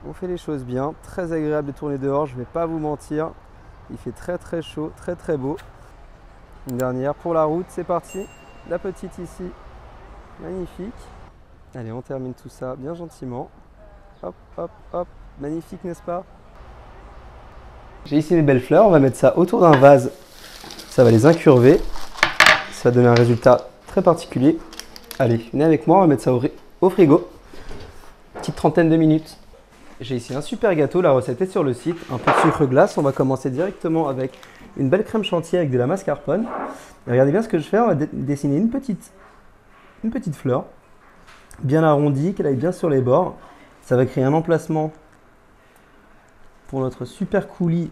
On fait les choses bien, très agréable de tourner dehors, je ne vais pas vous mentir. Il fait très chaud, très beau. Une dernière pour la route, c'est parti. La petite ici, magnifique. Allez, on termine tout ça bien gentiment. Hop, hop, hop, magnifique n'est-ce pas? J'ai ici mes belles fleurs, on va mettre ça autour d'un vase. Ça va les incurver. Ça va donner un résultat très particulier. Allez, venez avec moi, on va mettre ça au frigo. Petite trentaine de minutes. J'ai ici un super gâteau, la recette est sur le site. Un peu de sucre glace, on va commencer directement avec une belle crème chantilly avec de la mascarpone. Et regardez bien ce que je fais, on va dessiner une petite fleur, bien arrondie, qu'elle aille bien sur les bords. Ça va créer un emplacement pour notre super coulis.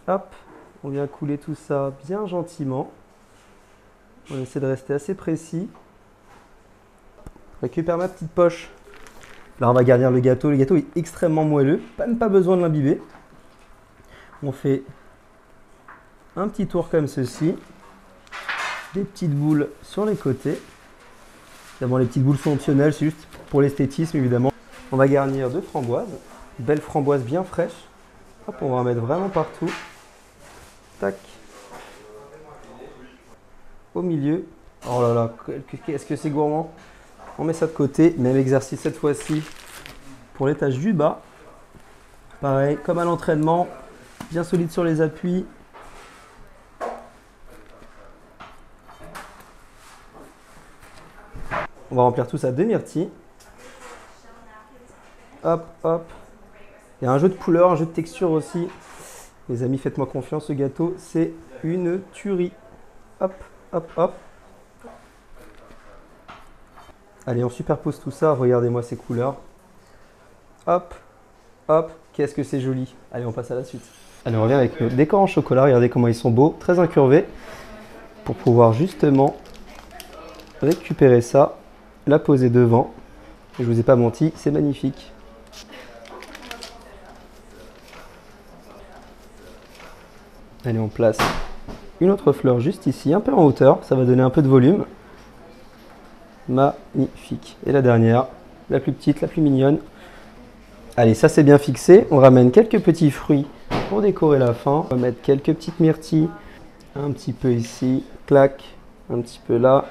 Hop, on vient couler tout ça bien gentiment. On essaie de rester assez précis. Je récupère ma petite poche. Là, on va garnir le gâteau. Le gâteau est extrêmement moelleux, même pas besoin de l'imbiber. On fait un petit tour comme ceci. Des petites boules sur les côtés. Évidemment, les petites boules sont optionnelles, c'est juste pour l'esthétisme, évidemment. On va garnir de framboises. Belle framboise bien fraîche. Hop, on va en mettre vraiment partout. Tac. Au milieu. Oh là là, qu'est-ce que c'est gourmand. On met ça de côté. Même exercice cette fois-ci pour l'étage du bas. Pareil, comme à l'entraînement, bien solide sur les appuis. On va remplir tout ça de myrtille. Hop, hop. Il y a un jeu de couleurs, un jeu de texture aussi. Les amis, faites-moi confiance, ce gâteau, c'est une tuerie. Hop, hop, hop. Allez, on superpose tout ça. Regardez-moi ces couleurs. Hop, hop. Qu'est-ce que c'est joli. Allez, on passe à la suite. Allez, on revient avec nos décors en chocolat. Regardez comment ils sont beaux, très incurvés. Pour pouvoir justement récupérer ça, la poser devant. Et je vous ai pas menti, c'est magnifique. Allez, on place une autre fleur juste ici, un peu en hauteur. Ça va donner un peu de volume. Magnifique. Et la dernière, la plus petite, la plus mignonne. Allez, ça c'est bien fixé. On ramène quelques petits fruits pour décorer la fin. On va mettre quelques petites myrtilles. Un petit peu ici, clac, un petit peu là.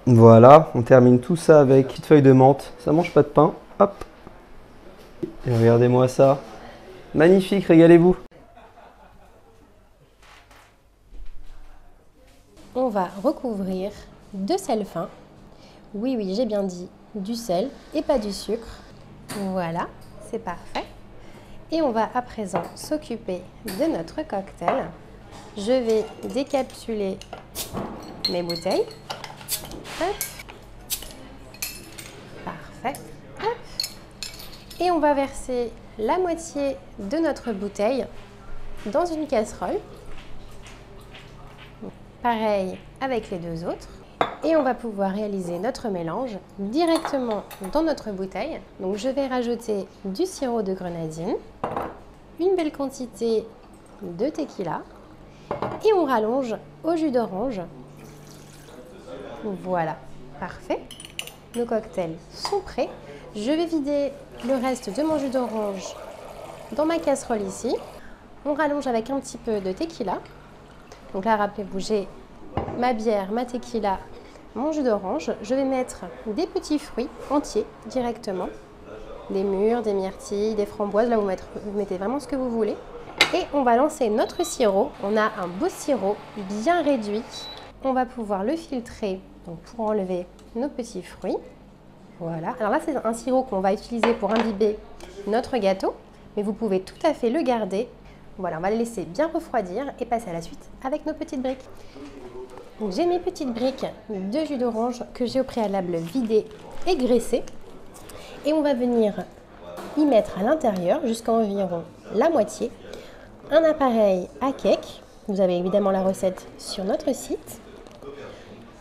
Voilà, on termine tout ça avec une petite feuille de menthe. Ça mange pas de pain. Hop. Et regardez-moi ça. Magnifique, régalez-vous. On va recouvrir de sel fin. Oui, oui, j'ai bien dit du sel et pas du sucre. Voilà, c'est parfait. Et on va à présent s'occuper de notre cocktail. Je vais décapsuler mes bouteilles. Hop. Parfait. Hop. Et on va verser la moitié de notre bouteille dans une casserole. Pareil avec les deux autres. Et on va pouvoir réaliser notre mélange directement dans notre bouteille. Donc je vais rajouter du sirop de grenadine, une belle quantité de tequila et on rallonge au jus d'orange. Voilà, parfait. Nos cocktails sont prêts. Je vais vider le reste de mon jus d'orange dans ma casserole ici. On rallonge avec un petit peu de tequila. Donc là, rappelez-vous, j'ai ma bière, ma tequila, mon jus d'orange. Je vais mettre des petits fruits entiers directement. Des mûres, des myrtilles, des framboises. Là, vous mettez vraiment ce que vous voulez. Et on va lancer notre sirop. On a un beau sirop bien réduit. On va pouvoir le filtrer donc pour enlever nos petits fruits. Voilà. Alors là, c'est un sirop qu'on va utiliser pour imbiber notre gâteau. Mais vous pouvez tout à fait le garder. Voilà, on va le laisser bien refroidir et passer à la suite avec nos petites briques. J'ai mes petites briques de jus d'orange que j'ai au préalable vidées et graissées. Et on va venir y mettre à l'intérieur jusqu'à environ la moitié un appareil à cake. Vous avez évidemment la recette sur notre site.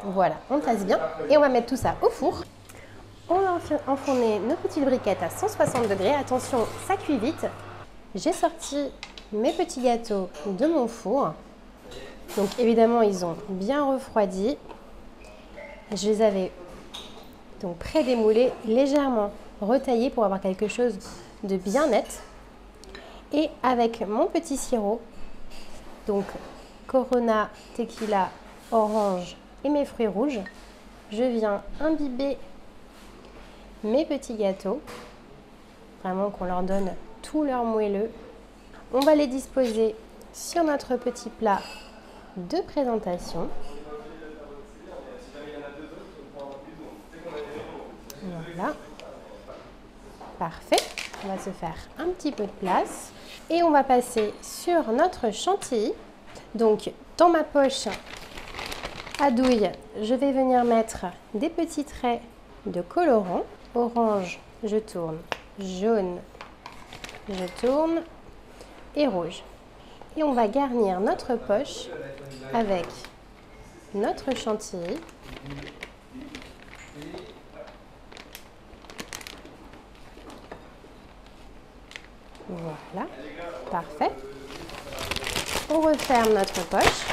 Voilà, on tasse bien et on va mettre tout ça au four. On va enfourner nos petites briquettes à 160 degrés. Attention, ça cuit vite. J'ai sorti mes petits gâteaux de mon four. Donc évidemment, ils ont bien refroidi. Je les avais Donc pré-démoulé, légèrement retaillé pour avoir quelque chose de bien net. Et avec mon petit sirop, donc Corona, tequila, orange et mes fruits rouges, je viens imbiber mes petits gâteaux. Vraiment qu'on leur donne tout leur moelleux. On va les disposer sur notre petit plat de présentation. Voilà. Parfait. On va se faire un petit peu de place. Et on va passer sur notre chantilly. Donc, dans ma poche à douille, je vais venir mettre des petits traits de colorant. Orange, je tourne. Jaune, je tourne. Et rouge. Et on va garnir notre poche avec notre chantilly. Voilà, parfait. On referme notre poche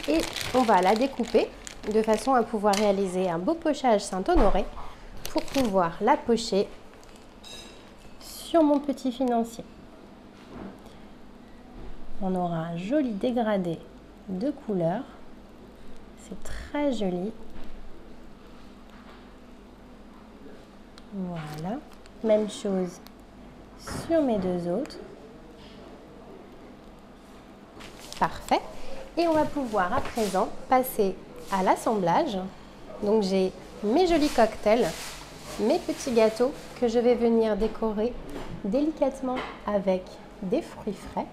et on va la découper de façon à pouvoir réaliser un beau pochage Saint-Honoré pour pouvoir la pocher sur mon petit financier. On aura un joli dégradé de couleurs. C'est très joli. Voilà. Même chose sur mes deux autres. Parfait. Et on va pouvoir à présent passer à l'assemblage. Donc j'ai mes jolis cocktails, mes petits gâteaux que je vais venir décorer délicatement avec des fruits frais.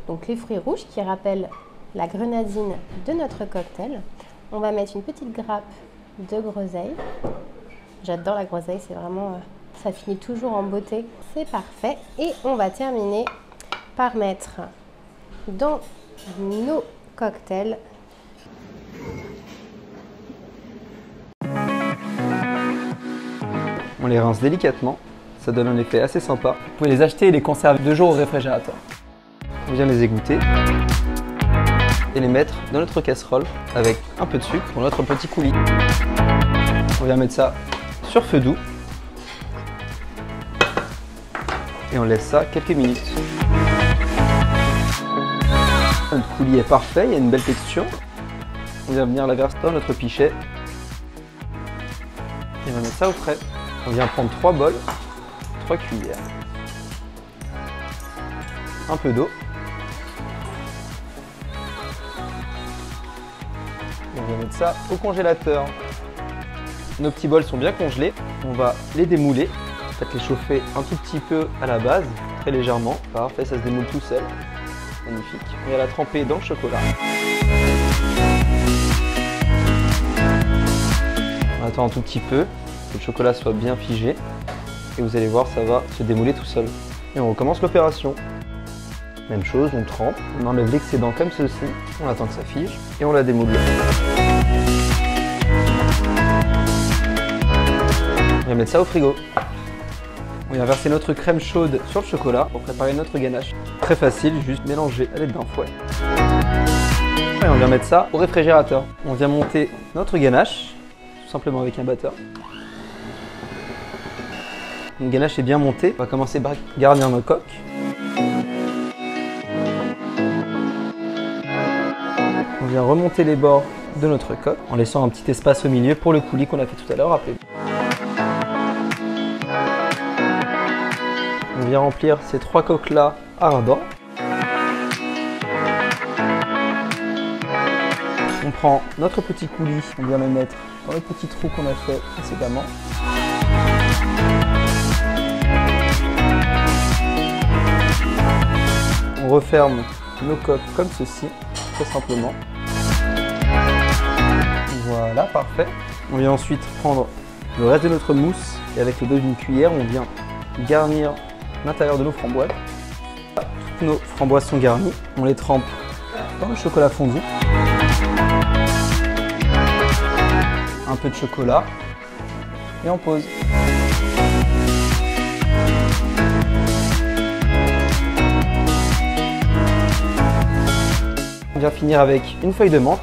Donc les fruits rouges qui rappellent la grenadine de notre cocktail. On va mettre une petite grappe de groseille. J'adore la groseille, c'est vraiment, ça finit toujours en beauté. C'est parfait. Et on va terminer par mettre dans nos cocktails On les rince délicatement, ça donne un effet assez sympa. Vous pouvez les acheter et les conserver 2 jours au réfrigérateur. On vient les égoutter et les mettre dans notre casserole avec un peu de sucre pour notre petit coulis. On vient mettre ça sur feu doux et on laisse ça quelques minutes. Notre coulis est parfait, il y a une belle texture. On vient venir la verser dans notre pichet et on va mettre ça au frais. On vient prendre 3 bols, 3 cuillères, un peu d'eau. On va mettre ça au congélateur. Nos petits bols sont bien congelés. On va les démouler. Peut-être les chauffer un tout petit peu à la base, très légèrement. Parfait, ça se démoule tout seul. Magnifique. On va la tremper dans le chocolat. On attend un tout petit peu que le chocolat soit bien figé. Et vous allez voir, ça va se démouler tout seul. Et on recommence l'opération. Même chose, on trempe, on enlève l'excédent comme ceci, on attend que ça fige et on la démoule. On va mettre ça au frigo. On vient verser notre crème chaude sur le chocolat pour préparer notre ganache. Très facile, juste mélanger à l'aide d'un fouet. Et on vient mettre ça au réfrigérateur. On vient monter notre ganache, tout simplement avec un batteur. Une ganache est bien montée, on va commencer par garnir nos coques. On vient remonter les bords de notre coque en laissant un petit espace au milieu pour le coulis qu'on a fait tout à l'heure, rappelez-vous. On vient remplir ces 3 coques-là ardents. On prend notre petit coulis, on vient le mettre dans le petit trou qu'on a fait précédemment. On referme nos coques comme ceci, très simplement. Voilà, parfait. On vient ensuite prendre le reste de notre mousse et avec le dos d'une cuillère, on vient garnir l'intérieur de nos framboises. Toutes nos framboises sont garnies. On les trempe dans le chocolat fondu. Un peu de chocolat et on pose. On vient finir avec une feuille de menthe.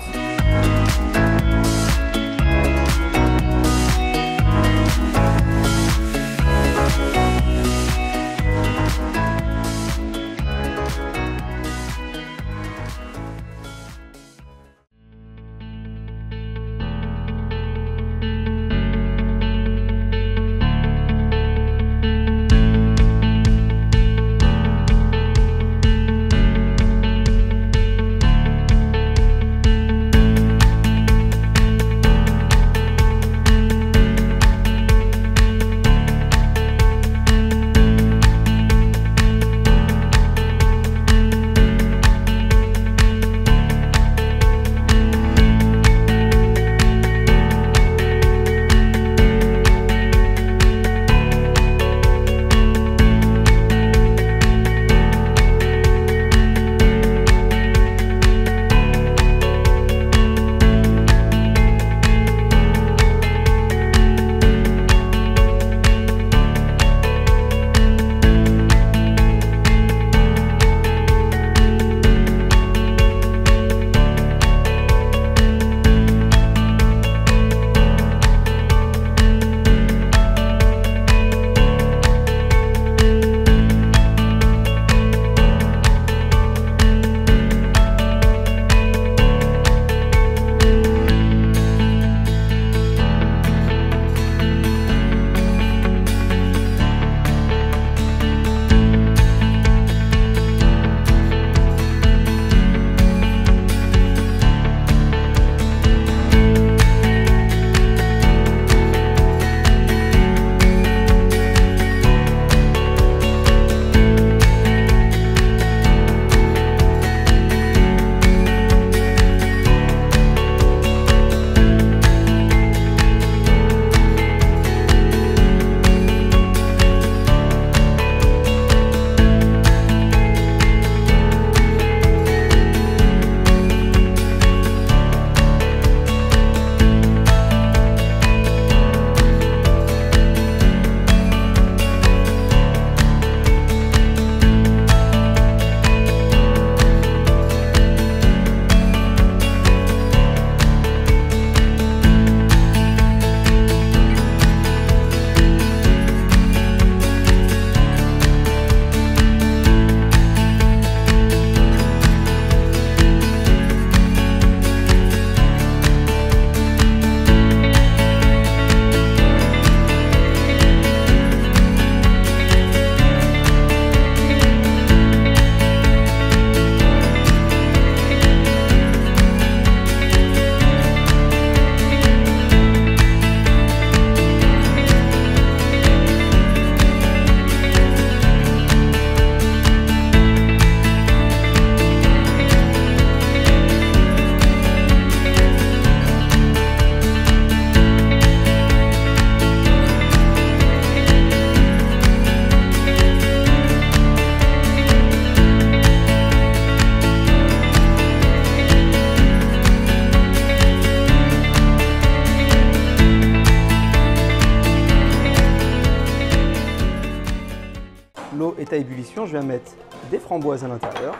est à ébullition, je vais mettre des framboises à l'intérieur.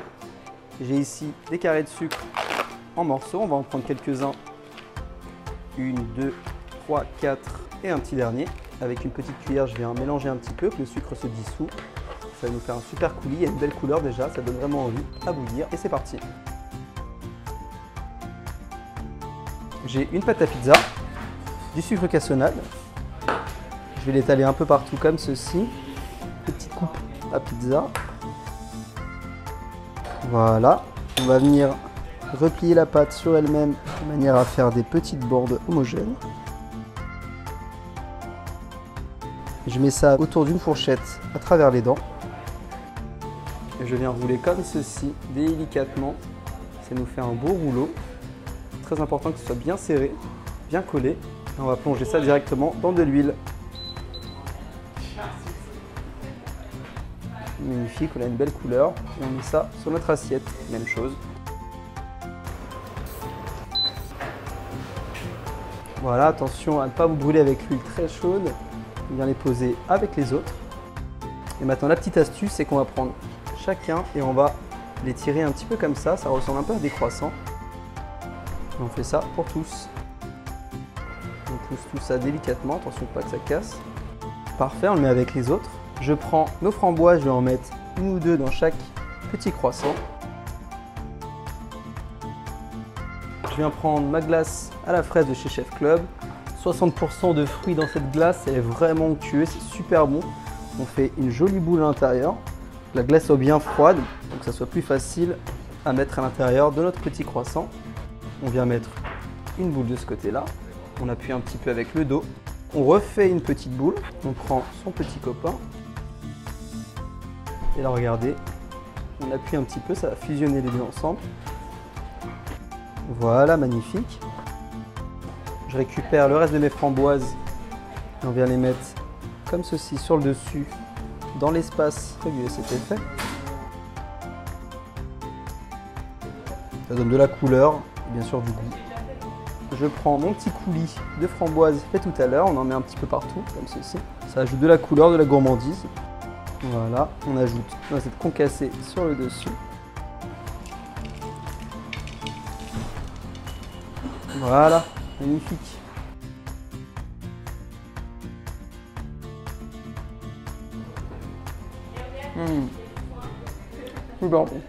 J'ai ici des carrés de sucre en morceaux. On va en prendre quelques-uns. 1, 2, 3, 4 et un petit dernier. Avec une petite cuillère, je viens mélanger un petit peu, que le sucre se dissout. Ça va nous faire un super coulis. Il y a une belle couleur déjà, ça donne vraiment envie à bouillir. Et c'est parti. J'ai une pâte à pizza, du sucre cassonade. Je vais l'étaler un peu partout comme ceci. Petite coupe à pizza. Voilà. On va venir replier la pâte sur elle-même de manière à faire des petites bordes homogènes. Je mets ça autour d'une fourchette à travers les dents. Et je viens rouler comme ceci, délicatement. Ça nous fait un beau rouleau. Très important que ce soit bien serré, bien collé. Et on va plonger ça directement dans de l'huile. Magnifique, on a une belle couleur. Et on met ça sur notre assiette. Même chose. Voilà, attention à ne pas vous brûler avec l'huile très chaude. On vient les poser avec les autres. Et maintenant, la petite astuce, c'est qu'on va prendre chacun et on va les tirer un petit peu comme ça. Ça ressemble un peu à des croissants. Et on fait ça pour tous. On pousse tout ça délicatement, attention pas que ça casse. Parfait, on le met avec les autres. Je prends nos framboises, je vais en mettre une ou deux dans chaque petit croissant. Je viens prendre ma glace à la fraise de chez Chef Club. 60% de fruits dans cette glace, elle est vraiment onctueuse, c'est super bon. On fait une jolie boule à l'intérieur. La glace soit bien froide, pour que ça soit plus facile à mettre à l'intérieur de notre petit croissant. On vient mettre une boule de ce côté-là. On appuie un petit peu avec le dos. On refait une petite boule. On prend son petit copain. Et là, regardez, on appuie un petit peu, ça va fusionner les deux ensemble. Voilà, magnifique. Je récupère le reste de mes framboises et on vient les mettre comme ceci sur le dessus, dans l'espace prévu à cet effet. Ça donne de la couleur et bien sûr du goût. Je prends mon petit coulis de framboises fait tout à l'heure, on en met un petit peu partout, comme ceci. Ça ajoute de la couleur, de la gourmandise. Voilà, on ajoute cette concassée sur le dessus. Voilà, magnifique. Super bon.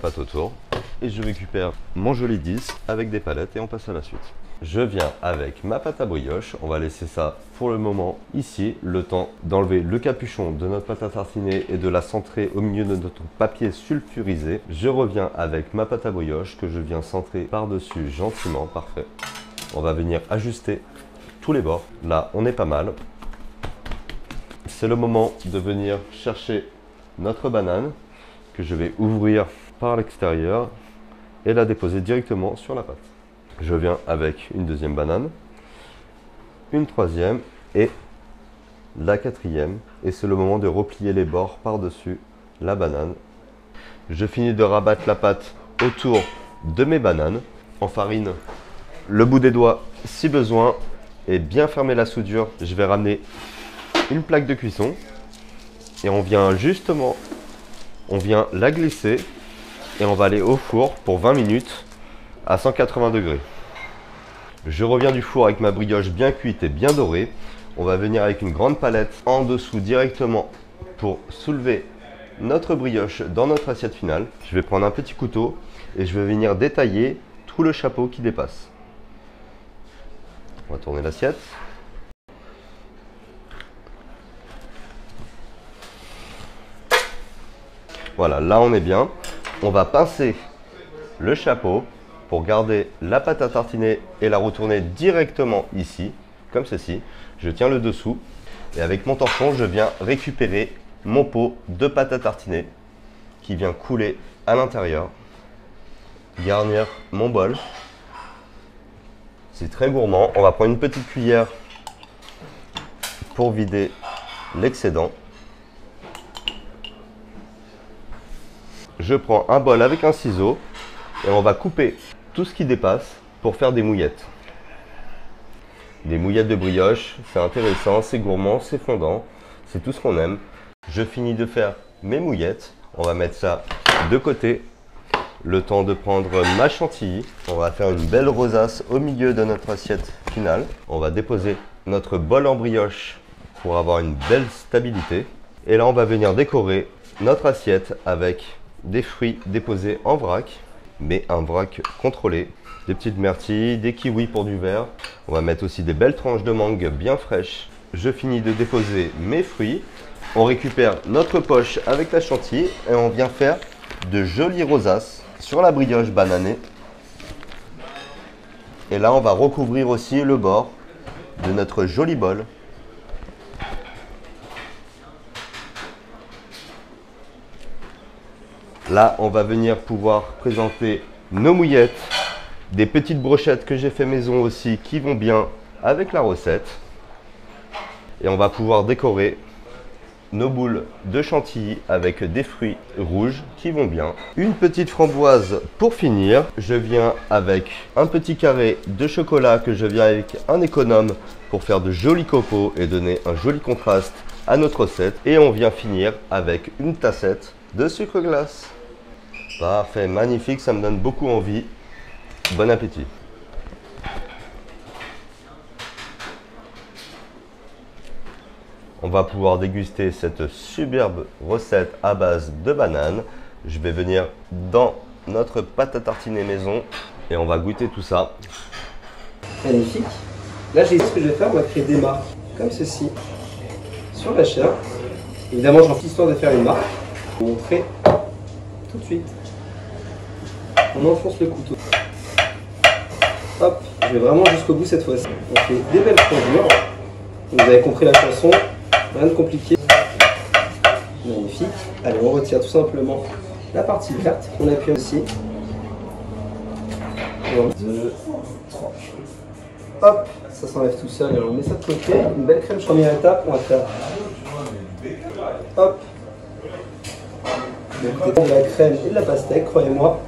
pâte autour. Et je récupère mon joli disque avec des palettes et on passe à la suite. Je viens avec ma pâte à brioche. On va laisser ça pour le moment ici, le temps d'enlever le capuchon de notre pâte à tartiner et de la centrer au milieu de notre papier sulfurisé. Je reviens avec ma pâte à brioche que je viens centrer par-dessus gentiment. Parfait. On va venir ajuster tous les bords. Là, on est pas mal. C'est le moment de venir chercher notre banane que je vais ouvrir par l'extérieur et la déposer directement sur la pâte. Je viens avec une deuxième banane, une troisième et la quatrième. Et c'est le moment de replier les bords par-dessus la banane. Je finis de rabattre la pâte autour de mes bananes. Enfarine le bout des doigts si besoin et bien fermer la soudure. Je vais ramener une plaque de cuisson et on vient la glisser et on va aller au four pour 20 minutes à 180 degrés. Je reviens du four avec ma brioche bien cuite et bien dorée. On va venir avec une grande palette en dessous directement pour soulever notre brioche dans notre assiette finale. Je vais prendre un petit couteau et je vais venir détailler tout le chapeau qui dépasse. On va tourner l'assiette. Voilà, là on est bien. On va pincer le chapeau pour garder la pâte à tartiner et la retourner directement ici, comme ceci. Je tiens le dessous et avec mon torchon, je viens récupérer mon pot de pâte à tartiner qui vient couler à l'intérieur. Garnir mon bol. C'est très gourmand. On va prendre une petite cuillère pour vider l'excédent. Je prends un bol avec un ciseau et on va couper tout ce qui dépasse pour faire des mouillettes. Des mouillettes de brioche, c'est intéressant, c'est gourmand, c'est fondant, c'est tout ce qu'on aime. Je finis de faire mes mouillettes. On va mettre ça de côté. Le temps de prendre ma chantilly. On va faire une belle rosace au milieu de notre assiette finale. On va déposer notre bol en brioche pour avoir une belle stabilité. Et là, on va venir décorer notre assiette avec des fruits déposés en vrac, mais un vrac contrôlé. Des petites myrtilles, des kiwis pour du vert. On va mettre aussi des belles tranches de mangue bien fraîches. Je finis de déposer mes fruits. On récupère notre poche avec la chantilly et on vient faire de jolies rosaces sur la brioche bananée. Et là, on va recouvrir aussi le bord de notre joli bol. Là, on va venir pouvoir présenter nos mouillettes, des petites brochettes que j'ai fait maison aussi qui vont bien avec la recette. Et on va pouvoir décorer nos boules de chantilly avec des fruits rouges qui vont bien. Une petite framboise pour finir. Je viens avec un petit carré de chocolat que je viens avec un économe pour faire de jolis copeaux et donner un joli contraste à notre recette. Et on vient finir avec une tassette de sucre glace. Parfait, magnifique, ça me donne beaucoup envie. Bon appétit. On va pouvoir déguster cette superbe recette à base de bananes. Je vais venir dans notre pâte à tartiner maison et on va goûter tout ça. Magnifique. Là, j'ai dit ce que je vais faire, on va créer des marques comme ceci sur la chair. Évidemment, j'en fais histoire de faire une marque. Je vais vous montrer tout de suite. On enfonce le couteau. Hop, je vais vraiment jusqu'au bout cette fois-ci. On fait des belles frondures. Vous avez compris la chanson, rien de compliqué. Magnifique. Allez, on retire tout simplement la partie verte. On appuie aussi. 1, 2, 3. Hop, ça s'enlève tout seul et on met ça de côté. Une belle crème première étape, on va faire. Hop. De la crème et de la pastèque, croyez-moi.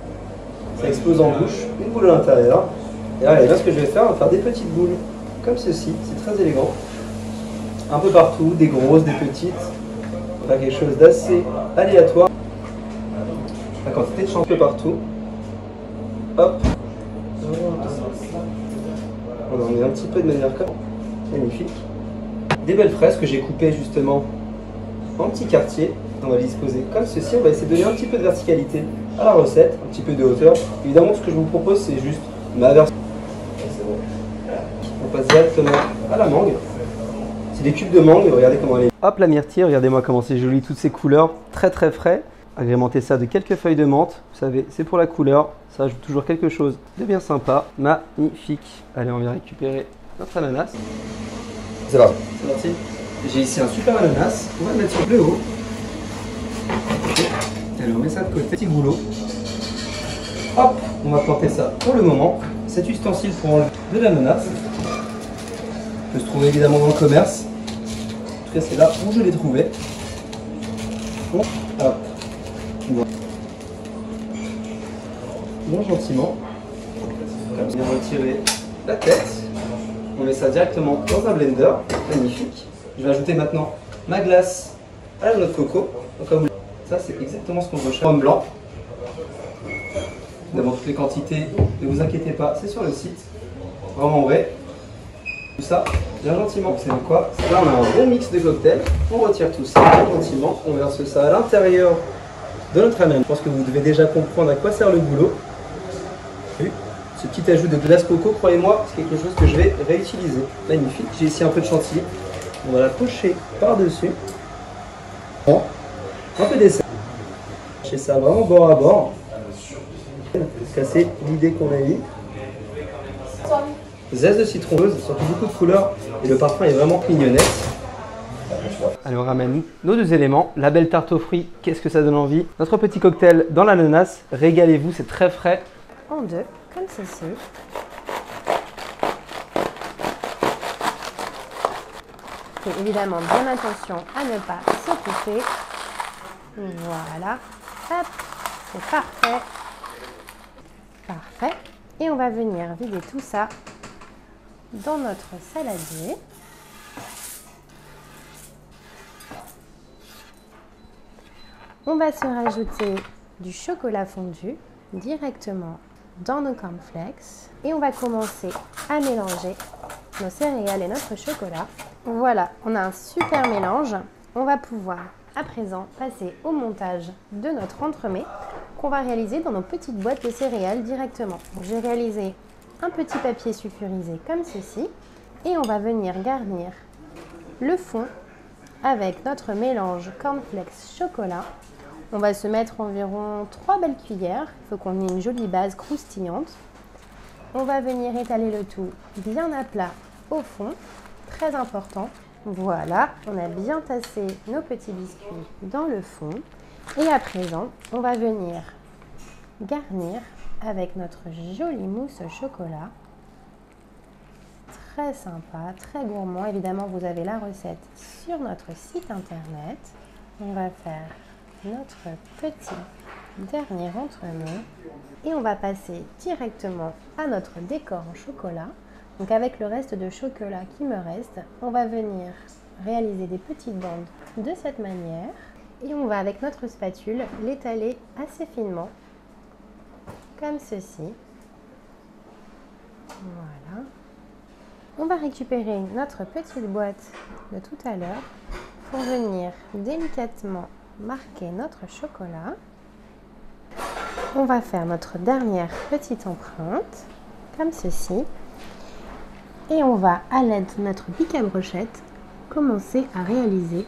Ça explose en bouche, une boule à l'intérieur. Et là, ce que je vais faire, on va faire des petites boules comme ceci, c'est très élégant. Un peu partout, des grosses, des petites. On va faire quelque chose d'assez aléatoire. La quantité de change un peu partout. Hop. On en met un petit peu de manière comme magnifique. Des belles fraises que j'ai coupées justement en petits quartiers. On va les disposer comme ceci. On va essayer de donner un petit peu de verticalité à la recette, un petit peu de hauteur. Évidemment, ce que je vous propose, c'est juste ma version. C'est bon. On passe directement à la mangue. C'est des cubes de mangue, regardez comment elle est. Hop, la myrtille, regardez-moi comment c'est joli, toutes ces couleurs, très très frais. Agrémenter ça de quelques feuilles de menthe, vous savez, c'est pour la couleur, ça ajoute toujours quelque chose de bien sympa, magnifique. Allez, on vient récupérer notre ananas. C'est parti. C'est parti. J'ai ici un super ananas, on va le mettre sur le haut. Allez, on met ça de côté, petit goulot. Hop, on va planter ça pour le moment. Cet ustensile pour enlever de l'ananas peut se trouver évidemment dans le commerce. En tout cas, c'est là où je l'ai trouvé. Bon, hop. Bon, gentiment. Comme bien retirer la tête. On met ça directement dans un blender. Magnifique. Je vais ajouter maintenant ma glace à la noix de coco. Donc, comme ça, c'est exactement ce qu'on recherche. Rhum blanc. Évidemment, toutes les quantités, ne vous inquiétez pas, c'est sur le site. Vraiment vrai. Tout ça, bien gentiment. C'est quoi? Là, on a un bon mix de cocktails. On retire tout ça bien gentiment. On verse ça à l'intérieur de notre ananas. Je pense que vous devez déjà comprendre à quoi sert le goulot. Ce petit ajout de glace coco, croyez-moi, c'est quelque chose que je vais réutiliser. Magnifique. J'ai ici un peu de chantilly. On va la pocher par-dessus. Un peu d'essai. J'ai ça vraiment bord à bord. Casser l'idée qu'on a eue. Zeste de citron rose, surtout beaucoup de couleurs et le parfum est vraiment mignonnette. Allez, on ramène nos deux éléments. La belle tarte aux fruits, qu'est-ce que ça donne envie. Notre petit cocktail dans l'ananas, régalez-vous, c'est très frais. En deux, comme ceci. Faites évidemment bien attention à ne pas s'étouffer. Voilà, hop, c'est parfait. Parfait. Et on va venir vider tout ça dans notre saladier. On va se rajouter du chocolat fondu directement dans nos cornflakes et on va commencer à mélanger nos céréales et notre chocolat. Voilà, on a un super mélange. On va pouvoir à présent passer au montage de notre entremets qu'on va réaliser dans nos petites boîtes de céréales directement. J'ai réalisé un petit papier sulfurisé comme ceci et on va venir garnir le fond avec notre mélange cornflakes chocolat. On va se mettre environ 3 belles cuillères, il faut qu'on ait une jolie base croustillante. On va venir étaler le tout bien à plat au fond, très important. Voilà, on a bien tassé nos petits biscuits dans le fond. Et à présent, on va venir garnir avec notre jolie mousse au chocolat. Très sympa, très gourmand. Évidemment, vous avez la recette sur notre site internet. On va faire notre petit dernier entremets et on va passer directement à notre décor en chocolat. Donc avec le reste de chocolat qui me reste, on va venir réaliser des petites bandes de cette manière et on va avec notre spatule l'étaler assez finement comme ceci. Voilà. On va récupérer notre petite boîte de tout à l'heure pour venir délicatement marquer notre chocolat. On va faire notre dernière petite empreinte comme ceci et on va à l'aide de notre pic à brochette commencer à réaliser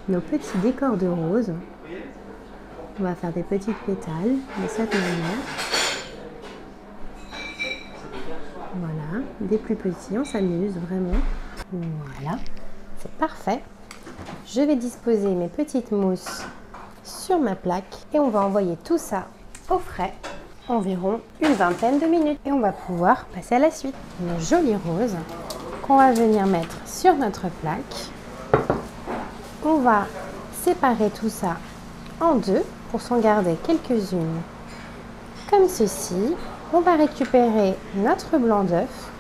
nos petits décors de rose. On va faire des petites pétales de cette manière. Voilà, des plus petits, on s'amuse vraiment. Voilà, c'est parfait. Je vais disposer mes petites mousses sur ma plaque et on va envoyer tout ça au frais, environ une vingtaine de minutes. Et on va pouvoir passer à la suite. Nos jolies roses qu'on va venir mettre sur notre plaque. On va séparer tout ça en deux pour s'en garder quelques-unes comme ceci. On va récupérer notre blanc d'œuf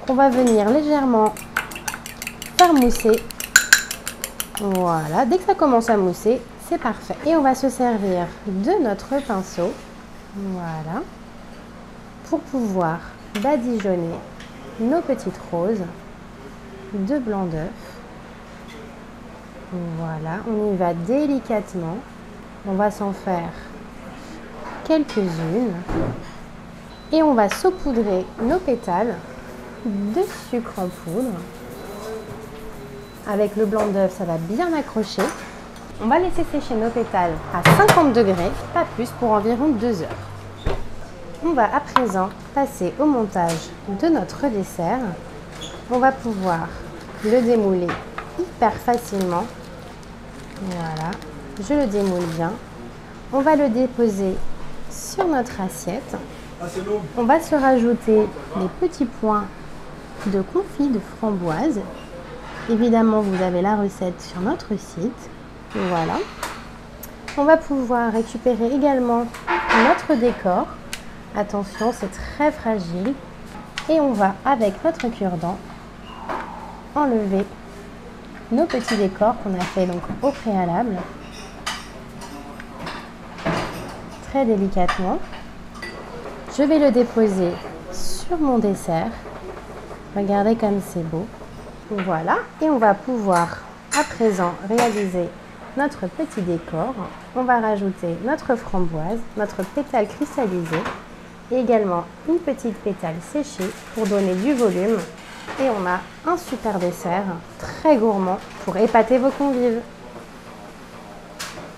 qu'on va venir légèrement faire mousser. Voilà, dès que ça commence à mousser, c'est parfait. Et on va se servir de notre pinceau, voilà, pour pouvoir badigeonner nos petites roses de blanc d'œuf. Voilà, on y va délicatement. On va s'en faire quelques-unes. Et on va saupoudrer nos pétales de sucre en poudre. Avec le blanc d'œuf, ça va bien accrocher. On va laisser sécher nos pétales à 50 degrés, pas plus, pour environ 2 heures. On va à présent passer au montage de notre dessert. On va pouvoir le démouler hyper facilement. Voilà, je le démoule bien. On va le déposer sur notre assiette. On va se rajouter des petits points de confit de framboise. Évidemment, vous avez la recette sur notre site. Voilà. On va pouvoir récupérer également notre décor. Attention, c'est très fragile. Et on va, avec notre cure-dent, enlever nos petits décors qu'on a fait donc au préalable. Très délicatement. Je vais le déposer sur mon dessert. Regardez comme c'est beau. Voilà. Et on va pouvoir à présent réaliser notre petit décor. On va rajouter notre framboise, notre pétale cristallisée et également une petite pétale séchée pour donner du volume. Et on a un super dessert très gourmand pour épater vos convives.